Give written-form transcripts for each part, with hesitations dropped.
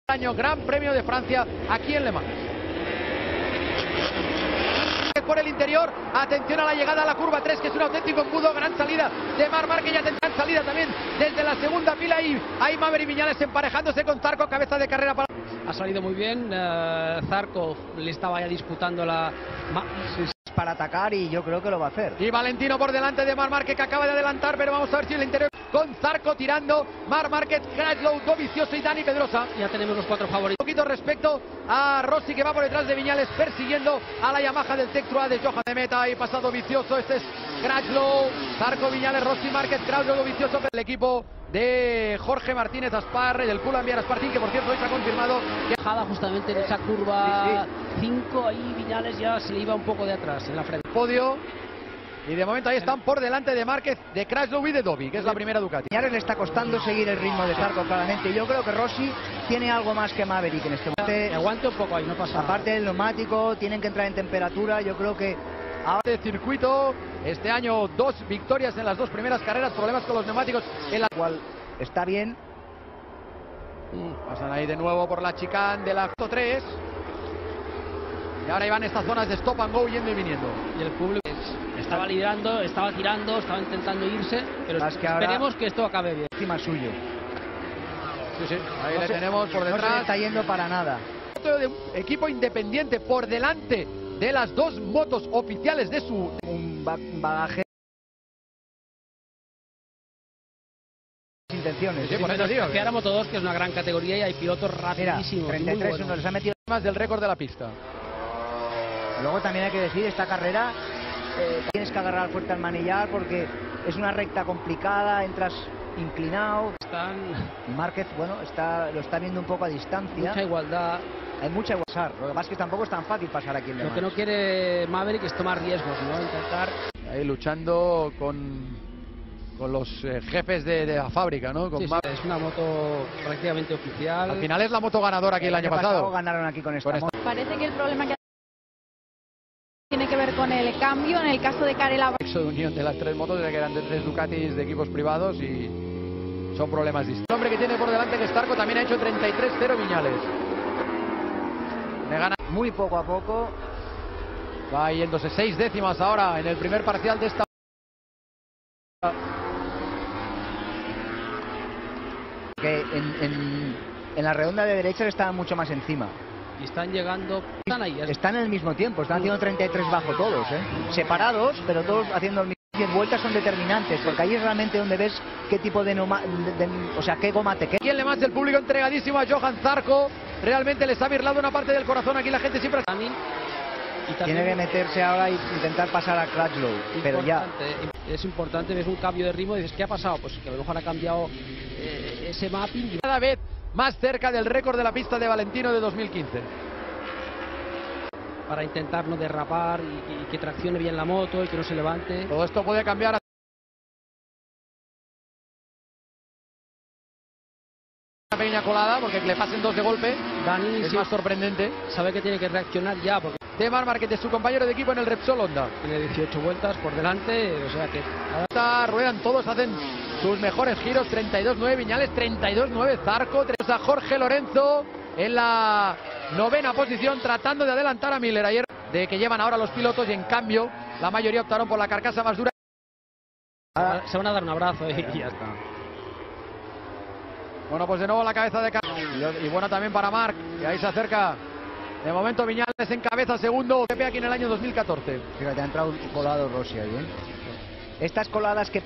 Año Gran Premio de Francia aquí en Le Mans. Por el interior, atención a la llegada a la curva 3, que es un auténtico embudo. Gran salida de Marc Márquez, ya tendrán salida también desde la segunda fila, y ahí Maverick Viñales emparejándose con Zarco, cabeza de carrera para... Ha salido muy bien, Zarco le estaba ya disputando para atacar, y yo creo que lo va a hacer. Y Valentino por delante de Marc Márquez, que acaba de adelantar, pero vamos a ver si el interior con Zarco tirando, Marc Márquez, Crashlow, Dovizioso y Dani Pedrosa. Ya tenemos los 4 favoritos. Un poquito respecto a Rossi, que va por detrás de Viñales persiguiendo a la Yamaha del Tech 3 de Johan de Meta, y pasado Vicioso. Este es Crashlow, Zarco, Viñales, Rossi, Márquez, Crashlow, Dovizioso. El equipo de Jorge Martínez Aspar y del Pull&Bear Sparting, que por cierto hoy se ha confirmado que bajada justamente en esa curva 5, ahí Viñales ya se le iba un poco de atrás en la frente. Podio, y de momento ahí están por delante de Márquez, de Crashlow y de Dovi, que es la primera Ducati. Viñales le está costando seguir el ritmo de Zarco, claramente. Yo creo que Rossi tiene algo más que Maverick en este momento. Aguante un poco ahí, no pasa nada. Aparte del neumático, tienen que entrar en temperatura. Yo creo que ahora de circuito, este año 2 victorias en las 2 primeras carreras, problemas con los neumáticos en la cual está bien. Pasan ahí de nuevo por la chicane de la 3. Y ahora iban estas zonas de stop and go, yendo y viniendo. Y el público estaba liderando, estaba tirando, estaba intentando irse, pero esperemos que esto acabe bien. Encima suyo. Sí, ahí le tenemos por detrás. No se está yendo para nada. De un equipo independiente por delante de las 2 motos oficiales de su... Un bagaje. Intenciones. Sí, por eso digo que ahora Moto 2, que es una gran categoría y hay pilotos rapidísimos. 33 uno les ha metido más del récord de la pista. Luego también hay que decir, esta carrera tienes que agarrar fuerte al manillar, porque es una recta complicada, entras inclinado. Márquez, bueno, lo está viendo un poco a distancia. Mucha igualdad. Hay mucha igualdad. Lo que pasa es que tampoco es tan fácil pasar aquí en Le Mans. Lo que no quiere Maverick es tomar riesgos, ¿no? Intentar... Ahí luchando con los jefes de la fábrica, ¿no? Con sí, es una moto prácticamente oficial. Al final es la moto ganadora aquí el año pasado. Ganaron aquí con esta moto. Parece que el problema que tiene que ver con el cambio en el caso de Carela. Eso de unión de las 3 motos, que eran de 3 Ducatis de equipos privados, y son problemas distintos. El hombre que tiene por delante, que es Zarco, también ha hecho 33-0 Viñales. Le gana muy poco a poco. Va yéndose 6 décimas ahora en el primer parcial de esta. Que en la redonda de derecha le estaban mucho más encima. Y están llegando... Están en el mismo tiempo, están haciendo 33 bajo todos, separados, pero todos haciendo el mismo. 10 vueltas son determinantes, porque ahí es realmente donde ves qué tipo de o sea, qué goma te queda. Aquí en Le Mans el público entregadísimo a Johan Zarco. Realmente les ha birlado una parte del corazón. Aquí la gente siempre... Tiene que meterse ahora e intentar pasar a Crashlow, pero ya... Es importante, ves un cambio de ritmo y dices, ¿qué ha pasado? Pues que a lo mejor ha cambiado ese mapping. Cada vez más cerca del récord de la pista de Valentino de 2015. Para intentar no derrapar y que traccione bien la moto y que no se levante. Todo esto puede cambiar. Una pequeña colada, porque le pasen 2 de golpe. Dani es más sorprendente. Sabe que tiene que reaccionar ya, porque... De Marc Márquez, de su compañero de equipo en el Repsol Honda. Tiene 18 vueltas por delante, o sea que... Ruedan todos, hacen sus mejores giros. 32-9 Viñales, 32-9 Zarco. A Jorge Lorenzo en la 9ª posición, tratando de adelantar a Miller. Ayer de que llevan ahora los pilotos, y en cambio la mayoría optaron por la carcasa más dura. Se van a dar un abrazo y ya está. Bueno, pues de nuevo la cabeza de y bueno también para Marc, que ahí se acerca. De momento Viñales en cabeza, segundo GP aquí en el año 2014. Fíjate, ha entrado un colado Rossi ahí, Estas coladas que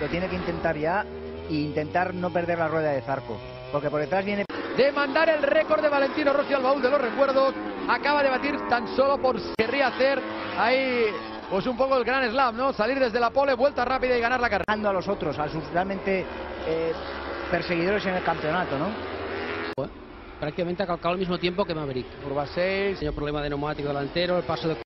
lo tiene que intentar ya, e intentar no perder la rueda de Zarco, porque por detrás viene... De mandar el récord de Valentino Rossi al baúl de los recuerdos. Acaba de batir tan solo por querría hacer ahí pues un poco el gran slam, ¿no? Salir desde la pole, vuelta rápida y ganar la carrera. A los otros, a sus realmente perseguidores en el campeonato, ¿no? Prácticamente ha calcado al mismo tiempo que Maverick. Curva 6. Tenía problema de neumático delantero, el paso de...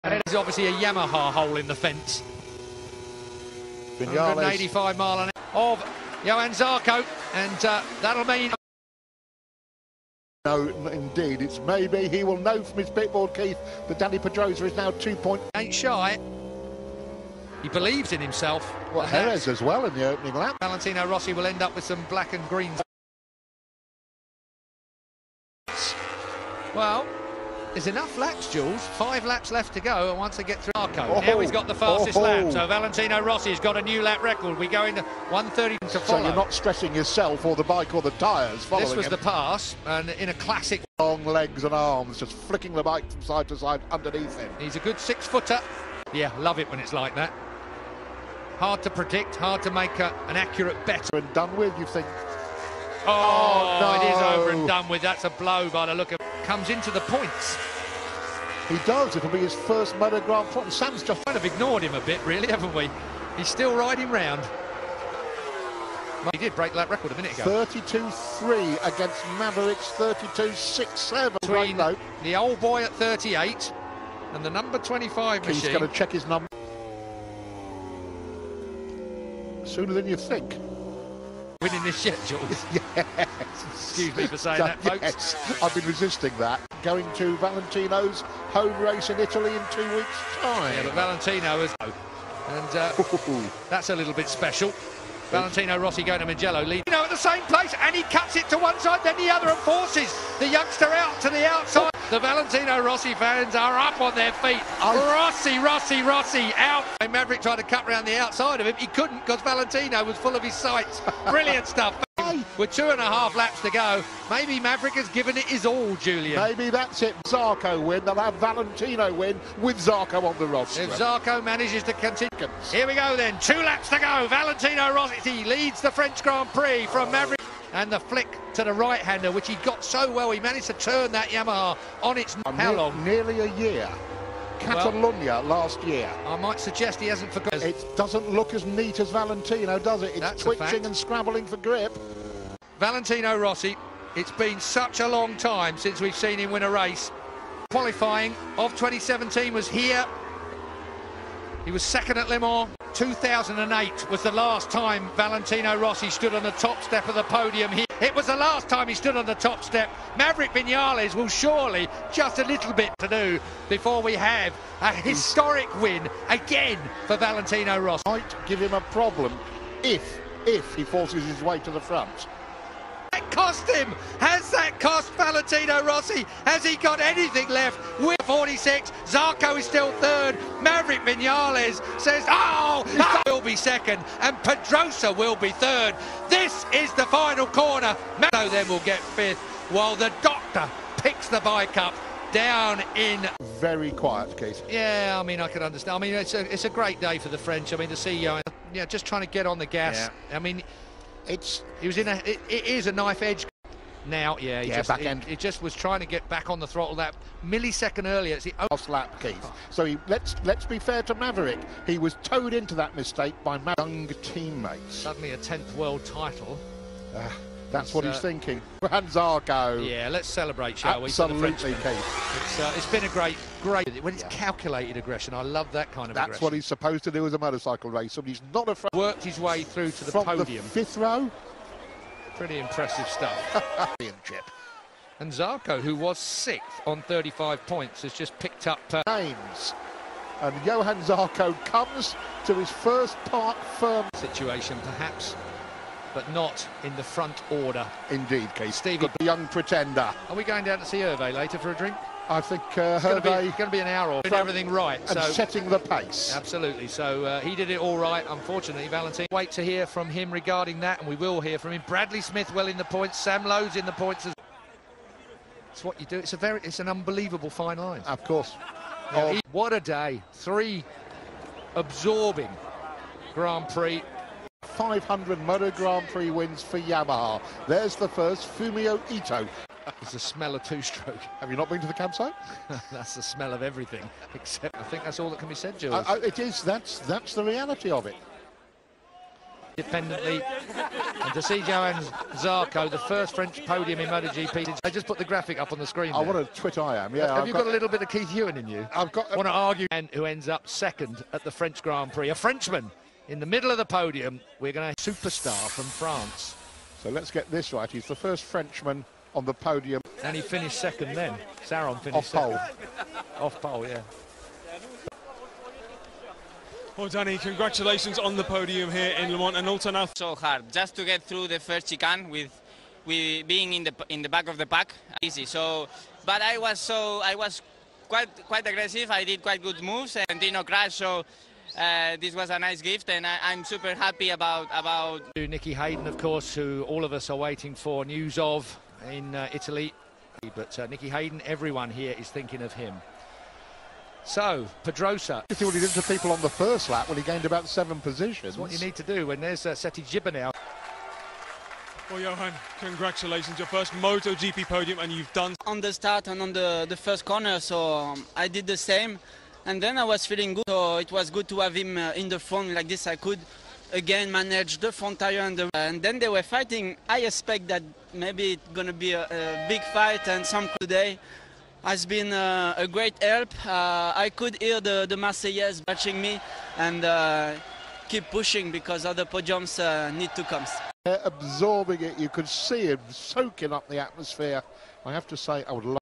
There's obviously a Yamaha hole in the fence. 185 mile an hour of Johan Zarco, and that'll mean... No, indeed, it's maybe he will know from his pitboard, Keith, that Danny Pedrosa is now 2 points... Ain't shy. He believes in himself. Well, Jerez as well in the opening lap. Valentino Rossi will end up with some black and greens. Well, there's enough laps, Jules. 5 laps left to go, and once they get through Zarco, now he's got the fastest lap. So Valentino Rossi's got a new lap record. We go into 1:30 to follow. So you're not stressing yourself or the bike or the tyres following This was him. the pass, and in a classic. Long legs and arms, just flicking the bike from side to side underneath him. He's a good 6-footer. Yeah, love it when it's like that. Hard to predict, hard to make an accurate bet. And done with, you think? Oh, no. It is over and done with. That's a blow by the look of. Comes into the points. He does. It'll be his first Moto Grand Prix. Sam's just Kind of ignored him a bit, really, haven't we? He's still riding round. He did break that record a minute ago. 32.3 against Maverick's 32.67. Between the old boy at 38 and the number 25 machine. He's going to check his number sooner than you think. Winning this yet, Jules? Yes. Excuse me for saying that, folks. Yes, I've been resisting that. Going to Valentino's home race in Italy in 2 weeks' time. Yeah, but Valentino has... And that's a little bit special. Valentino Rossi going to Mugello, lead at the same place, and he cuts it to one side, then the other, and forces the youngster out to the outside. The Valentino Rossi fans are up on their feet. Rossi out. Maverick tried to cut round the outside of him. He couldn't because Valentino was full of his sights. Brilliant stuff. With 2.5 laps to go, maybe Maverick has given it his all, Julian. Maybe that's it. Zarco win. They'll have Valentino win with Zarco on the roster. If Zarco manages to continue. Here we go then. 2 laps to go. Valentino Rossi leads the French Grand Prix from Maverick. And the flick to the right-hander, which he got so well. He managed to turn that Yamaha on its... How long? Nearly a year. Catalonia last year. I might suggest he hasn't forgotten. It doesn't look as neat as Valentino, does it? It's twitching and scrabbling for grip. Valentino Rossi, it's been such a long time since we've seen him win a race. Qualifying of 2017 was here. He was second at Le Mans. 2008 was the last time Valentino Rossi stood on the top step of the podium here. It was the last time he stood on the top step. Maverick Viñales will surely just a little bit to do before we have a historic win again for Valentino Rossi. Might give him a problem if he forces his way to the front. That cost him. Has that cost Valentino Rossi? Has he got anything left? We're 46. Zarco is still third. Maverick Viñales says, will be second, and Pedrosa will be third. This is the final corner. Mano then will get fifth, while the doctor picks the bike up down in... Very quiet, Keith. Yeah, I mean, I can understand. I mean, it's a great day for the French. I mean, to see just trying to get on the gas. Yeah. I mean, it is a knife edge now. Yeah, back end. It just was trying to get back on the throttle that millisecond earlier. It's the last lap, Keith. So let's be fair to Maverick. He was towed into that mistake by young teammates. Suddenly a 10th world title. That's what he's thinking. And Zarco. Yeah, let's celebrate, shall we? Absolutely, Keith. It's been a great. When it's calculated aggression, I love that kind of aggression. That's what he's supposed to do as a motorcycle racer. He's not afraid. Worked his way through to the podium. The 5th row. Pretty impressive stuff. And Zarco, who was 6th on 35 points, has just picked up names. And Johan Zarco comes to his first part firm situation, perhaps, but not in the front order. Indeed, Keith. Stevie, the young pretender. Are we going down to see Hervé later for a drink? I think it's going to be an hour or doing everything right. And setting the pace. Absolutely. So he did it all right. Unfortunately, Valentino. Wait to hear from him regarding that, and we will hear from him. Bradley Smith well in the points. Sam Lowe's in the points. It's what you do. It's an unbelievable fine line. Of course. What a day. 3 absorbing Grand Prix. 500 Moto Grand Prix wins for Yamaha. There's the first, Fumio Ito. It's the smell of 2-stroke. Have you not been to the campsite? That's the smell of everything, except I think that's all that can be said, Jules. It is. That's the reality of it. Independently, and to see Johan Zarco, the first French podium in MotoGP. I just put the graphic up on the screen. What a twit I am. Yeah. Have you got a little bit of Keith Ewan in you? I've got. Want to argue, and who ends up second at the French Grand Prix? A Frenchman in the middle of the podium. We're going to superstar from France. So let's get this right. He's the first Frenchman on the podium. And he finished second then. Saron finished second. Off pole. Off pole, yeah. Well, Danny, congratulations on the podium here in Le Mans, and also now. So hard just to get through the first chicane with being in the back of the pack. Easy. So, but I was quite aggressive. I did quite good moves and did not crash. So this was a nice gift, and I'm super happy about. Nicky Hayden, of course, who all of us are waiting for news of in Italy. But Nicky Hayden, everyone here is thinking of him. So, Pedrosa. You see what he did to people on the first lap when he gained about 7 positions. That's what you need to do when there's Seti Gibber now. Well, Johan, congratulations, your first MotoGP podium, and you've done on the start and on the first corner, so I did the same, and then I was feeling good, so it was good to have him in the front like this. I could again manage the front tire and then they were fighting. I expect that maybe it's gonna be a big fight, and some today has been a great help. I could hear the Marseillaise watching me, and keep pushing because other podiums need to come. Absorbing it, you could see him soaking up the atmosphere. I have to say, I would love